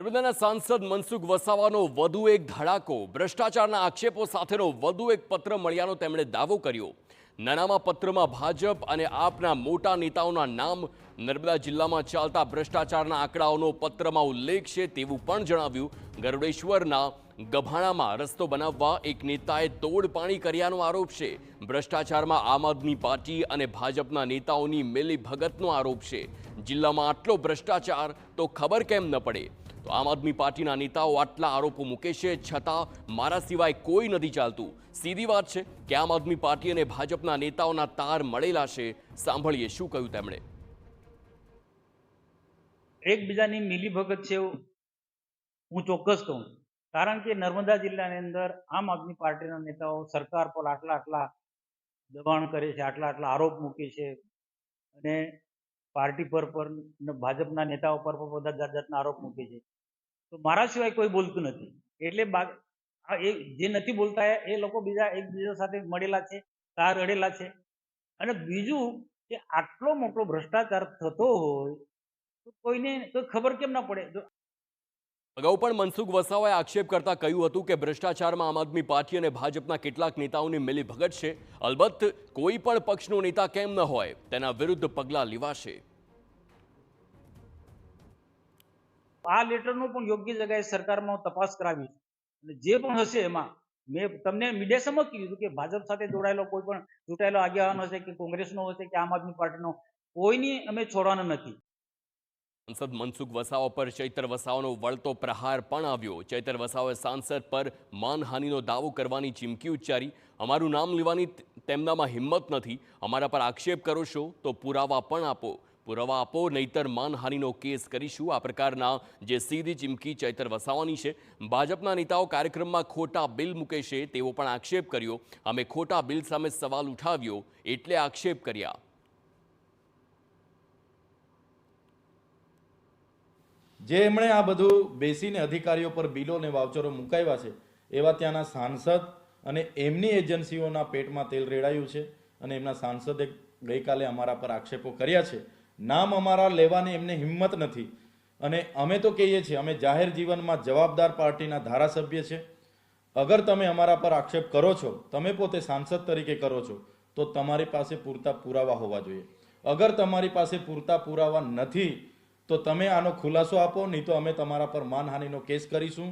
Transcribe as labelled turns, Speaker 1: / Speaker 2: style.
Speaker 1: નર્મદાના સાંસદ મનસુખ વસાવાનો વધુ એક ધડાકો, ભ્રષ્ટાચારના આક્ષેપો સાથેનો વધુ એક પત્ર મળ્યાનો તેમણે દાવો કર્યો। નાનામાં પત્રમાં ભાજપ અને આપના મોટા નેતાઓના નામ, નર્મદા જિલ્લામાં ચાલતા ભ્રષ્ટાચારના આંકડાઓનો પત્રમાં ઉલ્લેખ છે તેવું પણ જણાવ્યું। ગરુડેશ્વરના ગભાણામાં રસ્તો બનાવવા એક નેતાએ તોડપાણી કર્યાનો આરોપ છે। ભ્રષ્ટાચારમાં આમ આદમી પાર્ટી અને ભાજપના નેતાઓની મિલીભગતનો આરોપ છે। જિલ્લામાં આટલો ભ્રષ્ટાચાર તો ખબર કેમ ન પડે? તો આમ આદમી પાર્ટીના નેતાઓ આટલા આરોપો મૂકે છે છતાં મારા સિવાય કોઈ નથી ચાલતું। સીધી વાત છે કે આમ આદમી પાર્ટી અને ભાજપના નેતાઓના તાર મળેલા છે। સાંભળીએ શું કહ્યું તેમણે।
Speaker 2: એકબીજાની મિલીભગત છે એવું હું ચોક્કસ કહું, કારણ કે નર્મદા જિલ્લાની અંદર આમ આદમી પાર્ટીના નેતાઓ સરકાર પર આટલા આટલા દબાણ કરે છે, આટલા આટલા આરોપ મૂકે છે અને પાર્ટી પર ભાજપના નેતાઓ પર પણ બધા જાત જાતના આરોપ મૂકે છે। તો મારા સિવાય કોઈ બોલતું નથી, એટલે એ જે નથી બોલતા એ લોકો બીજા એકબીજા સાથે મળેલા છે, તાર અડેલા છે। અને બીજું કે આટલો મોટો ભ્રષ્ટાચાર થતો હોય તો કોઈને કોઈ ખબર કેમ ના પડે?
Speaker 1: અગાઉ પણ મનસુખ વસાવાએ આક્ષેપ કરતા કહ્યું હતું કે ભ્રષ્ટાચારમાં આમ આદમી પાર્ટી અને ભાજપના કેટલાક નેતાઓની મિલીભગત છે। અલબત્ત કોઈ પણ પક્ષનો નેતા કેમ ન હોય, તેના વિરુદ્ધ પગલાં લેવાશે।
Speaker 2: આ લેટરનો પણ યોગ્ય જગ્યાએ સરકારમાં તપાસ કરાવી છે અને જે પણ હશે એમાં મેં તમને મીડિયા સમક્ષ કીધું કે ભાજપ સાથે જોડાયેલો કોઈ પણ ચૂંટાયેલો આગેવાન હશે કે કોંગ્રેસનો હશે કે આમ આદમી પાર્ટીનો, કોઈની અમે છોડવાના નથી।
Speaker 1: સાંસદ મનસુખ વસાવા પર ચૈતર વસાવાનો વળતો પ્રહાર પણ આવ્યો। ચૈતર વસાવાએ સાંસદ પર માનહાનિનો દાવો કરવાની ચીમકી ઉચ્ચારી। અમારું નામ લેવાની તેમનામાં હિંમત નથી। અમારા પર આક્ષેપ કરો છો તો પુરાવા પણ આપો, પુરાવા આપો નહીતર માનહાનિનો કેસ કરીશું। આ પ્રકારના જે સીધી ચીમકી ચૈતર વસાવાની છે। ભાજપના નેતાઓ કાર્યક્રમમાં ખોટા બિલ મૂકે છે તેવો પણ આક્ષેપ કર્યો। અમે ખોટા બિલ સામે સવાલ ઉઠાવ્યો એટલે આક્ષેપ કર્યા।
Speaker 3: જે એમણે આ બધું બેસીને અધિકારીઓ પર બિલો અને વાઉચરો મુકાવ્યા છે એવા ત્યાંના સાંસદ અને એમની એજન્સીઓના પેટમાં તેલ રેડાયું છે અને એમના સાંસદે ગઈકાલે અમારા પર આક્ષેપો કર્યા છે। નામ અમારા લેવાની એમને હિંમત નથી અને અમે તો કહીએ છીએ અમે જાહેર જીવનમાં જવાબદાર પાર્ટીના ધારાસભ્ય છે। અગર તમે અમારા પર આક્ષેપ કરો છો, તમે પોતે સાંસદ તરીકે કરો છો, તો તમારી પાસે પૂરતા પુરાવા હોવા જોઈએ। અગર તમારી પાસે પૂરતા પુરાવા નથી તો તમે આનો ખુલાસો આપો, નહીં તો અમે તમારા પર માનહાનિનો કેસ કરીશું।